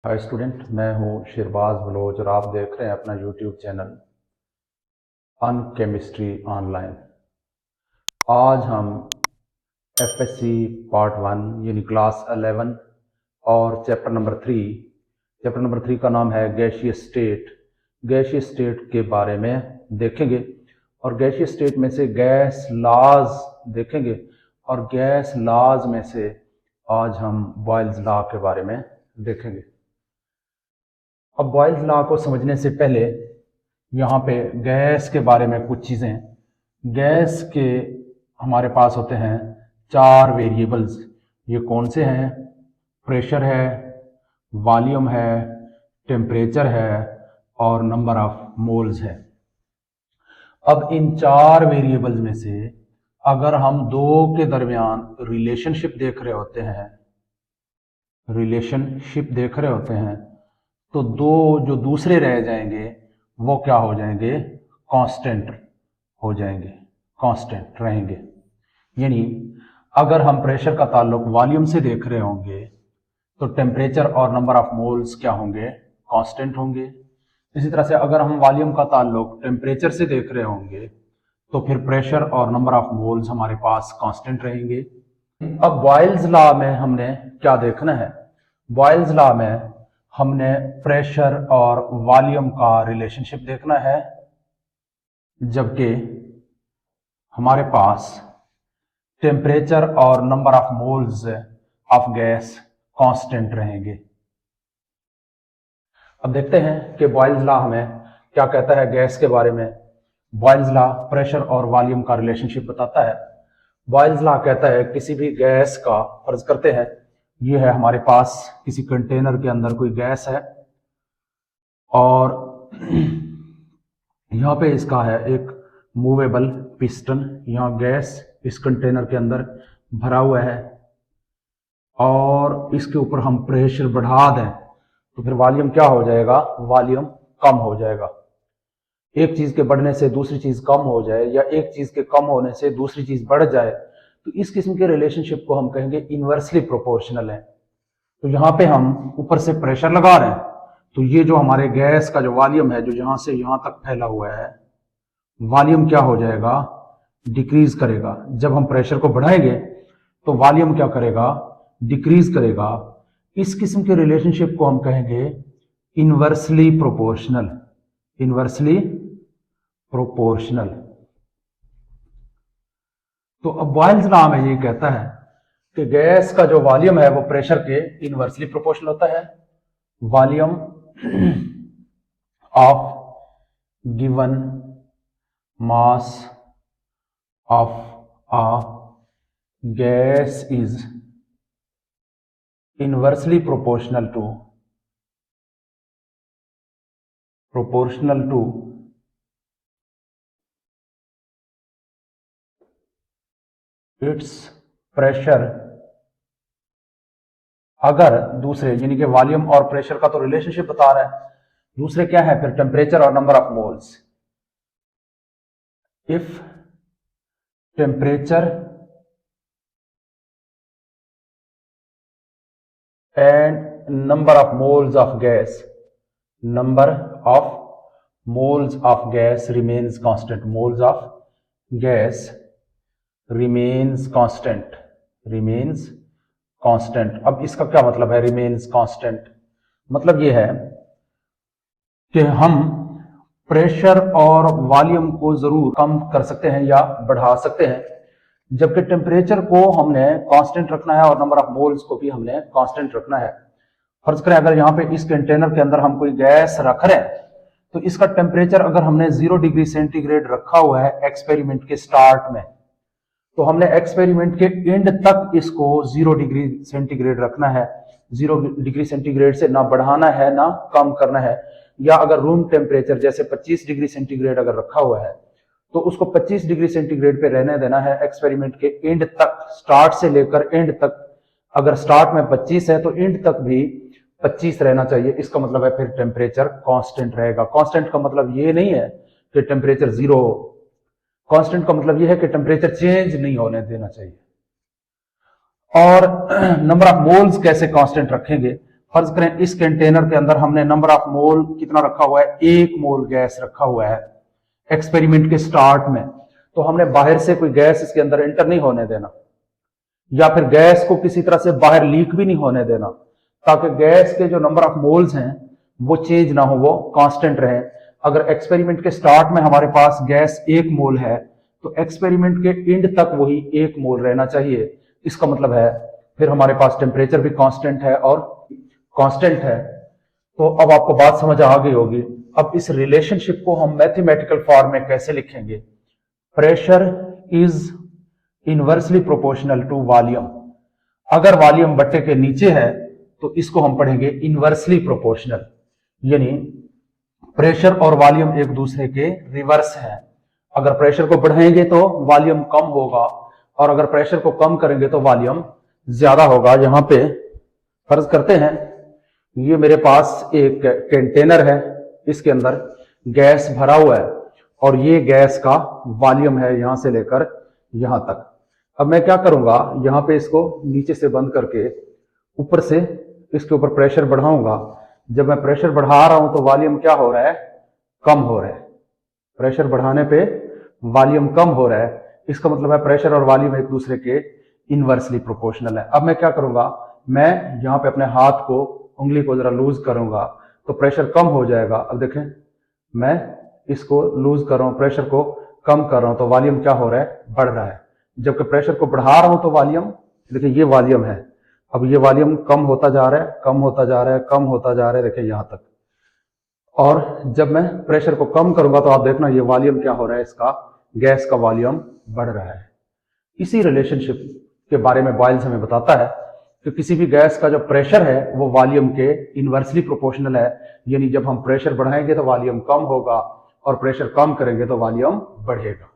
Hi student, मैं हूं शिरबाज Bloch और आप देख रहे हैं अपना यूट्यूब चैनल अन केमिस्ट्री ऑनलाइन। आज हम एफएससी पार्ट 1 यानी क्लास 11 और चैप्टर नंबर 3 का नाम है गैसियस स्टेट। गैसियस स्टेट के बारे में देखेंगे और गैसियस स्टेट में से गैस लॉज देखेंगे और गैस लॉज में से आज हम बॉयल्स लॉ के बारे में देखेंगे। अब बॉयल्स लॉ को समझने से पहले यहाँ पे गैस के बारे में कुछ चीज़ें। गैस के हमारे पास होते हैं 4 वेरिएबल्स। ये कौन से हैं? प्रेशर है, वॉल्यूम है, टेम्परेचर है और नंबर ऑफ मोल्स है। अब इन 4 वेरिएबल्स में से अगर हम दो के दरमियान रिलेशनशिप देख रहे होते हैं तो दो जो दूसरे रह जाएंगे वो क्या हो जाएंगे? कांस्टेंट हो जाएंगे, कांस्टेंट रहेंगे। यानी अगर हम प्रेशर का ताल्लुक वॉल्यूम से देख रहे होंगे तो टेम्परेचर और नंबर ऑफ मोल्स क्या होंगे? कांस्टेंट होंगे। इसी तरह से अगर हम वॉल्यूम का ताल्लुक टेम्परेचर से देख रहे होंगे तो फिर प्रेशर और नंबर ऑफ मोल्स हमारे पास कांस्टेंट रहेंगे। अब बॉयल्स लॉ में हमने क्या देखना है? बॉयल्स लॉ में हमने प्रेशर और वॉल्यूम का रिलेशनशिप देखना है, जबकि हमारे पास टेम्परेचर और number of moles of gas constant रहेंगे। अब देखते हैं कि बॉयल्स लॉ हमें क्या कहता है गैस के बारे में। बॉयल्स लॉ प्रेशर और वॉल्यूम का रिलेशनशिप बताता है। बॉयल्स लॉ कहता है किसी भी गैस का, फर्ज करते हैं ये है हमारे पास किसी कंटेनर के अंदर कोई गैस है और यहाँ पे इसका है एक मूवेबल पिस्टन। यहाँ गैस इस कंटेनर के अंदर भरा हुआ है और इसके ऊपर हम प्रेशर बढ़ा दें तो फिर वॉल्यूम क्या हो जाएगा? वॉल्यूम कम हो जाएगा। एक चीज के बढ़ने से दूसरी चीज कम हो जाए या एक चीज के कम होने से दूसरी चीज बढ़ जाए तो इस किस्म के रिलेशनशिप को हम कहेंगे इनवर्सली प्रोपोर्शनल है। तो यहाँ पे हम ऊपर से प्रेशर लगा रहे हैं तो ये जो हमारे गैस का जो वॉल्यूम है जो यहां से यहां तक फैला हुआ है, वॉल्यूम क्या हो जाएगा? डिक्रीज करेगा। जब हम प्रेशर को बढ़ाएंगे तो वॉल्यूम क्या करेगा? डिक्रीज करेगा। इस किस्म के रिलेशनशिप को हम कहेंगे इनवर्सली प्रोपोर्शनल। Inversely proportional. तो अब बॉयल्स लॉ में ये कहता है कि गैस का जो वॉल्यूम है वो प्रेशर के इनवर्सली प्रोपोर्शनल होता है। Volume of given mass of a gas is inversely proportional to its pressure. अगर दूसरे यानी कि वॉल्यूम और प्रेशर का तो रिलेशनशिप बता रहा है, दूसरे क्या है फिर? टेम्परेचर और number of moles. If temperature and number of moles of gas, number of moles of gas remains constant. Moles of gas remains constant. Remains constant. अब इसका क्या मतलब है रिमेन्स कांस्टेंट? मतलब यह है कि हम प्रेशर और वॉल्यूम को जरूर कम कर सकते हैं या बढ़ा सकते हैं, जबकि टेम्परेचर को हमने कांस्टेंट रखना है और नंबर ऑफ मोल्स को भी हमने कांस्टेंट रखना है। फर्ज करें अगर यहाँ पे इस कंटेनर के अंदर हम कोई गैस रख रहे हैं तो इसका टेम्परेचर अगर हमने 0 डिग्री सेंटीग्रेड रखा हुआ है एक्सपेरिमेंट के स्टार्ट में, तो हमने एक्सपेरिमेंट के एंड तक इसको 0 डिग्री सेंटीग्रेड रखना है। 0 डिग्री सेंटीग्रेड से ना बढ़ाना है ना कम करना है। या अगर रूम टेम्परेचर जैसे 25 डिग्री सेंटीग्रेड अगर रखा हुआ है तो उसको 25 डिग्री सेंटीग्रेड पे रहने देना है एक्सपेरिमेंट के एंड तक, स्टार्ट से लेकर एंड तक। अगर स्टार्ट में 25 है तो एंड तक भी 25 रहना चाहिए। इसका मतलब है फिर टेम्परेचर कांस्टेंट रहेगा। कांस्टेंट का मतलब ये नहीं है कि टेम्परेचर 0 हो। कांस्टेंट का मतलब यह है कि टेम्परेचर चेंज नहीं होने देना चाहिए। और नंबर ऑफ मोल्स कैसे कांस्टेंट रखेंगे? फर्ज करें इस कंटेनर के अंदर हमने नंबर ऑफ मोल कितना रखा हुआ है, 1 मोल गैस रखा हुआ है एक्सपेरिमेंट के स्टार्ट में। तो हमने बाहर से कोई गैस इसके अंदर एंटर नहीं होने देना, या फिर गैस को किसी तरह से बाहर लीक भी नहीं होने देना, ताकि गैस के जो नंबर ऑफ मोल्स हैं वो चेंज ना हो, वो कांस्टेंट रहे। अगर एक्सपेरिमेंट के स्टार्ट में हमारे पास गैस 1 मोल है तो एक्सपेरिमेंट के एंड तक वही 1 मोल रहना चाहिए। इसका मतलब है फिर हमारे पास टेम्परेचर भी कांस्टेंट है और कांस्टेंट है। तो अब आपको बात समझ आ गई होगी। अब इस रिलेशनशिप को हम मैथमेटिकल फॉर्म में कैसे लिखेंगे? Pressure is inversely proportional to volume. अगर वॉल्यूम बट्टे के नीचे है तो इसको हम पढ़ेंगे इनवर्सली प्रोपोर्शनल, यानी प्रेशर और वॉल्यूम एक दूसरे के रिवर्स है। अगर प्रेशर को बढ़ाएंगे तो वॉल्यूम कम होगा, और अगर प्रेशर को कम करेंगे तो वॉल्यूम ज्यादा होगा। यहां पे फर्ज करते हैं ये मेरे पास एक कंटेनर है, इसके अंदर गैस भरा हुआ है और ये गैस का वॉल्यूम है यहां से लेकर यहां तक। अब मैं क्या करूंगा, यहां पे इसको नीचे से बंद करके ऊपर से इसके ऊपर प्रेशर बढ़ाऊंगा। जब मैं प्रेशर बढ़ा रहा हूं तो वॉल्यूम क्या हो रहा है, कम हो रहा है। प्रेशर बढ़ाने पे वॉल्यूम कम हो रहा है, इसका मतलब है प्रेशर और वॉल्यूम एक दूसरे के इनवर्सली प्रोपोर्शनल है। अब मैं क्या करूंगा, मैं यहां पे अपने हाथ को, उंगली को जरा लूज करूंगा तो प्रेशर कम हो जाएगा। अब देखें मैं इसको लूज कर रहा हूं, प्रेशर को कम कर रहा हूं तो वॉल्यूम क्या हो रहा है, बढ़ रहा है। जबकि प्रेशर को बढ़ा रहा हूं तो वॉल्यूम, देखिए ये वॉल्यूम है, अब ये वॉल्यूम कम होता जा रहा है, कम होता जा रहा है, कम होता जा रहा है, देखिए यहां तक। और जब मैं प्रेशर को कम करूंगा तो आप देखना ये वॉल्यूम क्या हो रहा है, इसका गैस का वॉल्यूम बढ़ रहा है। इसी रिलेशनशिप के बारे में बॉयल्स हमें बताता है कि किसी भी गैस का जो प्रेशर है वो वॉल्यूम के इनवर्सली प्रोपोर्शनल है, यानी जब हम प्रेशर बढ़ाएंगे तो वॉल्यूम कम होगा और प्रेशर कम करेंगे तो वॉल्यूम बढ़ेगा।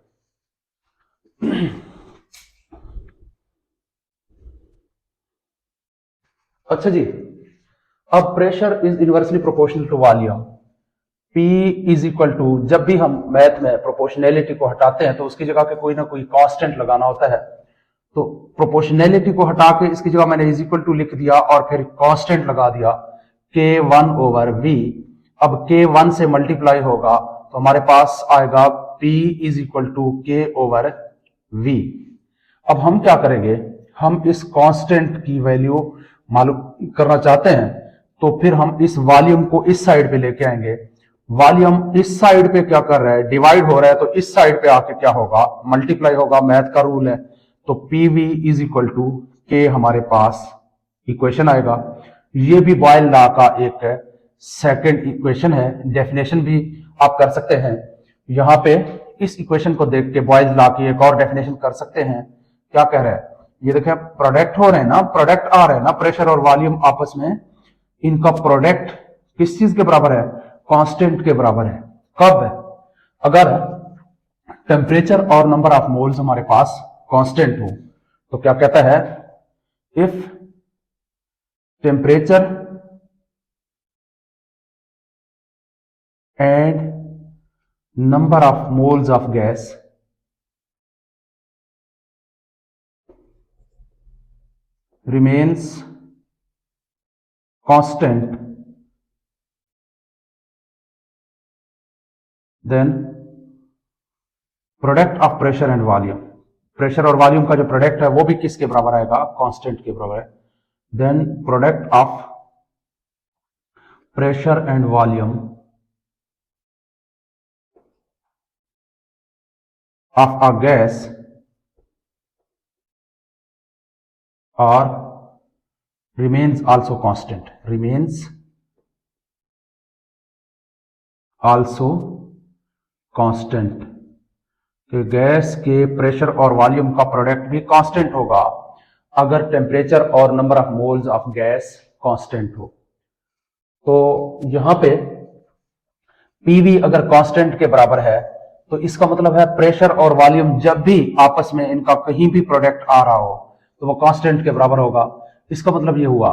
अच्छा जी, अब pressure is inversely proportional to volume. P is equal to, जब भी हम मैथ में प्रोपोर्शनैलिटी को हटाते हैं तो उसकी जगह के कोई ना कोई कांस्टेंट लगाना होता है। तो प्रोपोर्शनैलिटी को हटा के इसकी जगह मैंने इज इक्वल टू लिख दिया और फिर कांस्टेंट लगा दिया K1 ओवर V। अब K1 से मल्टीप्लाई होगा तो हमारे पास आएगा P is equal to K over V। अब हम क्या करेंगे, हम इस कांस्टेंट की वैल्यू मालूम करना चाहते हैं तो फिर हम इस वॉल्यूम को इस साइड पे लेके आएंगे। वॉल्यूम इस साइड पे क्या कर रहा है, डिवाइड हो रहा है, तो इस साइड पे आके क्या होगा, मल्टीप्लाई होगा, मैथ का रूल है। तो PV is equal to K हमारे पास इक्वेशन आएगा। ये भी बॉयल लॉ का एक सेकंड इक्वेशन है, डेफिनेशन भी आप कर सकते हैं। यहां पे इस इक्वेशन को देख के बॉयल्स लॉ की एक और डेफिनेशन कर सकते हैं। क्या कह रहा है, ये देखिए प्रोडक्ट हो रहे हैं ना, प्रोडक्ट आ रहे हैं ना, प्रेशर और वॉल्यूम आपस में, इनका प्रोडक्ट किस चीज के बराबर है, कांस्टेंट के बराबर है। कब है, अगर टेम्परेचर और नंबर ऑफ मोल्स हमारे पास कांस्टेंट हो। तो क्या कहता है, if temperature and number of moles of gas remains constant, then product of pressure and volume, pressure और वॉल्यूम का जो प्रोडक्ट है वो भी किसके बराबर आएगा, कांस्टेंट के बराबर है। Then product of pressure and volume of a gas और remains also constant, remains also constant, कि गैस के प्रेशर और वॉल्यूम का प्रोडक्ट भी कांस्टेंट होगा अगर टेम्परेचर और number of moles of gas constant हो। तो यहां पे PV अगर कांस्टेंट के बराबर है तो इसका मतलब है प्रेशर और वॉल्यूम जब भी आपस में इनका कहीं भी प्रोडक्ट आ रहा हो तो वो कांस्टेंट के बराबर होगा। इसका मतलब ये हुआ,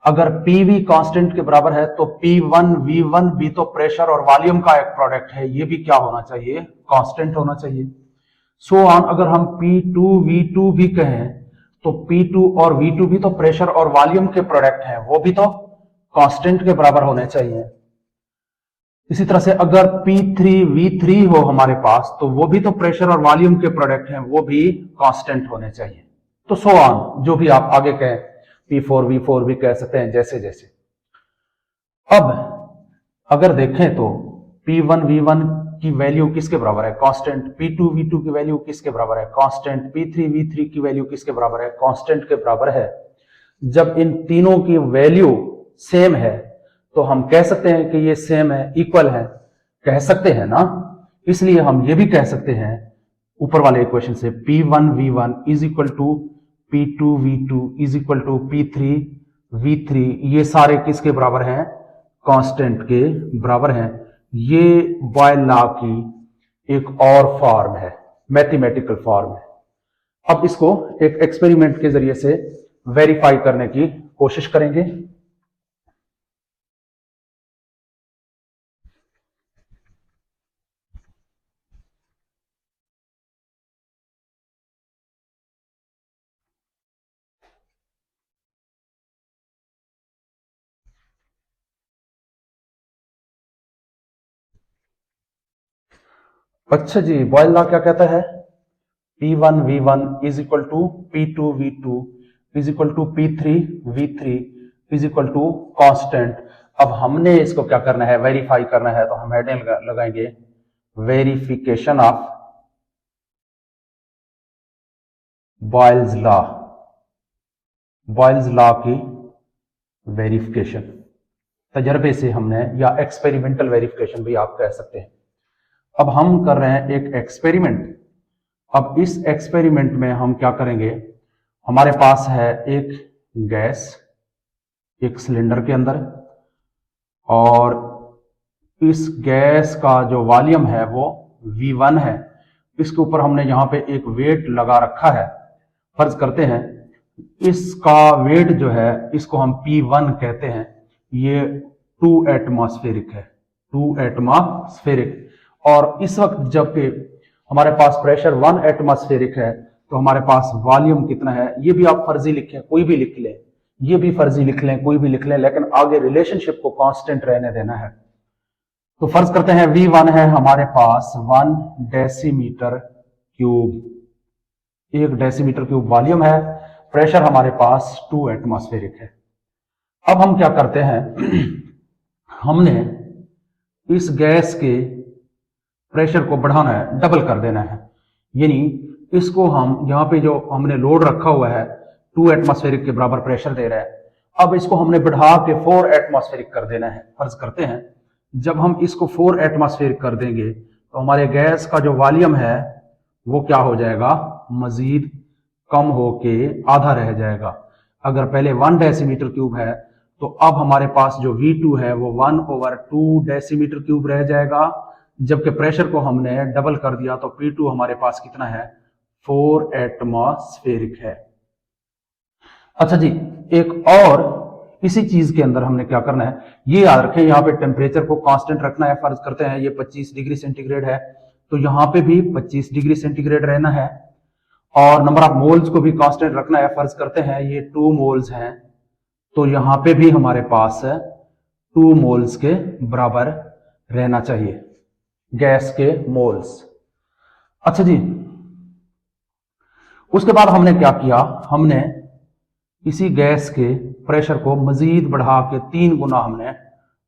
अगर PV कांस्टेंट के बराबर है तो P1 V1 भी तो प्रेशर और वॉल्यूम का एक प्रोडक्ट है, ये भी क्या होना चाहिए, कांस्टेंट होना चाहिए। सो ऑन, अगर हम P2 V2 भी कहें तो P2 और V2 भी तो प्रेशर और वॉल्यूम के प्रोडक्ट हैं, वो भी तो कांस्टेंट के बराबर होने चाहिए। इसी तरह से अगर P3 V3 हो हमारे पास तो वो भी तो प्रेशर और वॉल्यूम के प्रोडक्ट हैं, वो भी कांस्टेंट होने चाहिए। तो सो ऑन, जो भी आप आगे कहें, P4 V4 भी कह सकते हैं, जैसे जैसे। अब अगर देखें तो P1 V1 की वैल्यू किसके बराबर है? कांस्टेंट। P2 V2 की वैल्यू किसके बराबर है? कांस्टेंट। P3 V3 की वैल्यू किसके बराबर है? कांस्टेंट के बराबर है। जब इन तीनों की वैल्यू सेम है तो हम कह सकते हैं कि ये सेम है, इक्वल है, कह सकते हैं ना। इसलिए हम ये भी कह सकते हैं ऊपर वाले इक्वेशन से P1 V1 is equal to P2 V2 is equal to P3 V3, ये सारे किसके बराबर हैं? कांस्टेंट के बराबर हैं। ये बॉयल लॉ की एक और फॉर्म है, मैथमेटिकल फॉर्म है। अब इसको एक एक्सपेरिमेंट के जरिए से वेरीफाई करने की कोशिश करेंगे। अच्छा जी, बॉयल लॉ क्या कहता है? P1 V1 is equal to P2 V2 is equal to P3 V3 is equal to constant. अब हमने इसको क्या करना है? वेरीफाई करना है। तो हम हेडिंग लगाएंगे verification of Boyle's law. Boyle's law की वेरिफिकेशन तजर्बे से हमने, या एक्सपेरिमेंटल वेरिफिकेशन भी आप कह सकते हैं। अब हम कर रहे हैं एक एक्सपेरिमेंट। अब इस एक्सपेरिमेंट में हम क्या करेंगे? हमारे पास है एक गैस एक सिलेंडर के अंदर, और इस गैस का जो वॉल्यूम है वो V1 है। इसके ऊपर हमने यहां पे एक वेट लगा रखा है। फर्ज करते हैं इसका वेट जो है, इसको हम P1 कहते हैं। ये 2 एटमॉस्फेरिक है, 2 एटमॉस्फेरिक। और इस वक्त जबकि हमारे पास प्रेशर 1 एटमॉस्फेरिक है, तो हमारे पास वॉल्यूम कितना है? ये भी आप फर्जी लिखें, कोई भी लिख लें, ये भी फर्जी लिख लें, कोई भी लिख लें, लेकिन आगे रिलेशनशिप को कांस्टेंट रहने देना है। तो फर्ज करते हैं V1 है हमारे पास 1 decimetre cube, 1 decimetre cube volume है। प्रेशर हमारे पास 2 एटमॉस्फेरिक है। अब हम क्या करते हैं? हमने इस गैस के प्रेशर को बढ़ाना है, डबल कर देना है। यानी इसको हम यहां पे जो हमने लोड रखा हुआ है 2 एटमॉस्फेरिक के बराबर प्रेशर दे रहा है, अब इसको हमने बढ़ा के 4 एटमॉस्फेरिक कर देना है। फर्ज करते हैं जब हम इसको 4 एटमॉस्फेरिक कर देंगे तो हमारे गैस का जो वॉल्यूम है वो क्या हो जाएगा? मजीद कम होके आधा रह जाएगा। अगर पहले 1 डेसीमीटर क्यूब है तो अब हमारे पास जो V2 है वो 1/2 डेसीमीटर क्यूब रह जाएगा। जबकि प्रेशर को हमने डबल कर दिया तो P2 हमारे पास कितना है? 4 एटमॉस्फेरिक है। अच्छा जी, एक और इसी चीज के अंदर हमने क्या करना है, ये याद रखें, यहाँ पे टेम्परेचर को कांस्टेंट रखना है। फर्ज करते हैं ये 25 डिग्री सेंटीग्रेड है, तो यहाँ पे भी 25 डिग्री सेंटीग्रेड रहना है। और नंबर ऑफ मोल्स को भी कांस्टेंट रखना है। फर्ज करते हैं ये 2 मोल्स हैं, तो यहां पे भी हमारे पास 2 मोल्स के बराबर रहना चाहिए, गैस के मोल्स। अच्छा जी, उसके बाद हमने क्या किया? हमने इसी गैस के प्रेशर को मजीद बढ़ा के 3 गुना हमने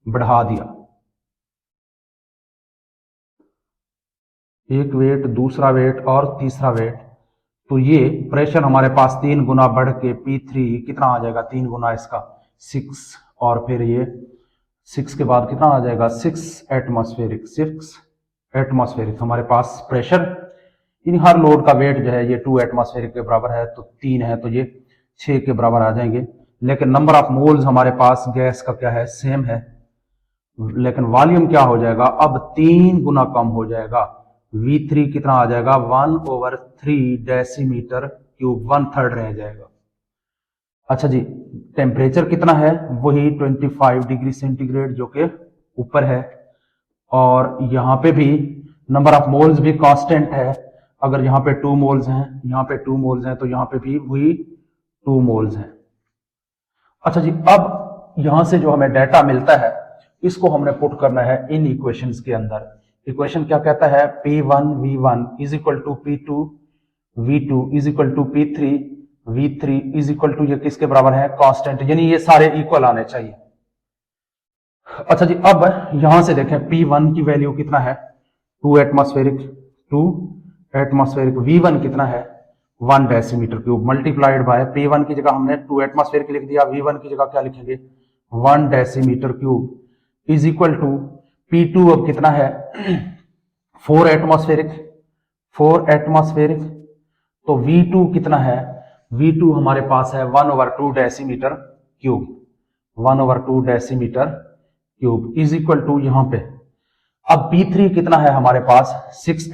बढ़ा दिया। एक वेट, दूसरा वेट और तीसरा वेट, तो ये प्रेशर हमारे पास 3 गुना बढ़ के P3 कितना आ जाएगा? 3 गुना इसका 6, और फिर ये 6 के बाद कितना आ जाएगा? 6 एटमॉस्फेरिक। 6 एटमॉस्फेरिक हमारे पास प्रेशर। इन हर लोड का वेट जो है ये 2 एटमॉस्फेरिक के बराबर है, तो 3 है, तो ये 6 के बराबर आ जाएंगे। लेकिन नंबर ऑफ मोल्स हमारे पास गैस का क्या है? सेम है, लेकिन वॉल्यूम क्या हो जाएगा? अब 3 गुना कम हो जाएगा। V3 कितना आ जाएगा? 1/3 डेसीमीटर क्यूब, 1/3 रह जाएगा। अच्छा जी, टेम्परेचर कितना है? वही 25 डिग्री सेंटीग्रेड जो कि ऊपर है, और यहां पे भी नंबर ऑफ मोल्स भी कांस्टेंट है। अगर यहाँ पे 2 मोल्स हैं, यहाँ पे 2 मोल्स हैं, तो यहाँ पे भी वही 2 मोल्स हैं। अच्छा जी, अब यहां से जो हमें डाटा मिलता है इसको हमने पुट करना है इन इक्वेशंस के अंदर। इक्वेशन क्या कहता है, P1V1 is equal to P2V2 is equal to P3V3 is equal to, ये किसके बराबर है, कांस्टेंट, यानी ये सारे इक्वल आने चाहिए। अच्छा जी, अब यहां से देखें P1 की वैल्यू कितना है, 2 एटमॉस्फेरिक, V1 कितना है 1 decimetre cube, multiplied by P1 की जगह हमने 2 एटमॉस्फेरिक लिख दिया, V1 की जगह क्या लिखेंगे 1 decimetre cube is equal to P2 अब कितना है 4 एटमॉस्फेरिक, तो V2 कितना है, V2 हमारे पास है 1/2 decimetre cube, 1/2 decimetre cube is equal to, यहां पे अब P3 कितना है हमारे पास 6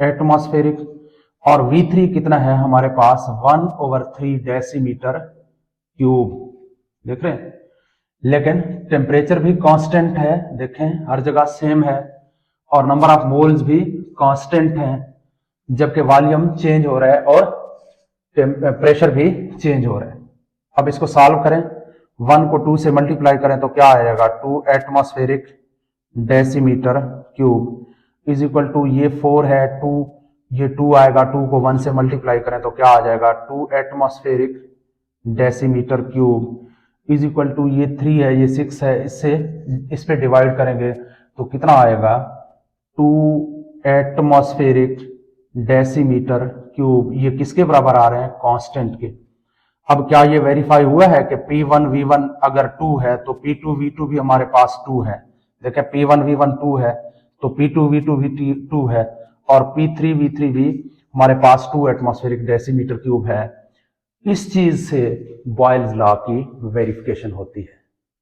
एटमॉस्फेरिक और V3 कितना है हमारे पास 1/3 डेसीमीटर क्यूब, देख रहे हैं। लेकिन टेम्परेचर भी कांस्टेंट है, देखें हर जगह सेम है, और नंबर ऑफ मोल्स भी कांस्टेंट है, जबकि वॉल्यूम चेंज हो रहा है और प्रेशर भी चेंज हो रहा है। अब इसको सॉल्व करें, 1 को 2 से मल्टीप्लाई करें तो क्या आएगा 2 atmospheric decimetre cube is equal to, ये 4 है, 2 ये 2 आएगा, 2 को 1 से मल्टीप्लाई करें तो क्या आ जाएगा 2 atmospheric decimetre cube is equal to, ये 3 है, ये 6 है, इससे इस पे डिवाइड करेंगे तो कितना आएगा 2 एटमॉस्फेरिक डेसीमीटर क्यूब, ये किसके बराबर आ रहे हैं, कांस्टेंट के। अब क्या ये वेरीफाई हुआ है कि P1V1 अगर 2 है तो P2V2 भी हमारे पास 2 है, देखें P1V1 2 है तो P2V2 भी 2 है, और P3V3 भी हमारे पास 2 एटमॉस्फेरिक डेसीमीटर क्यूब है। इस चीज से बॉयल्स लॉ की वेरिफिकेशन होती है।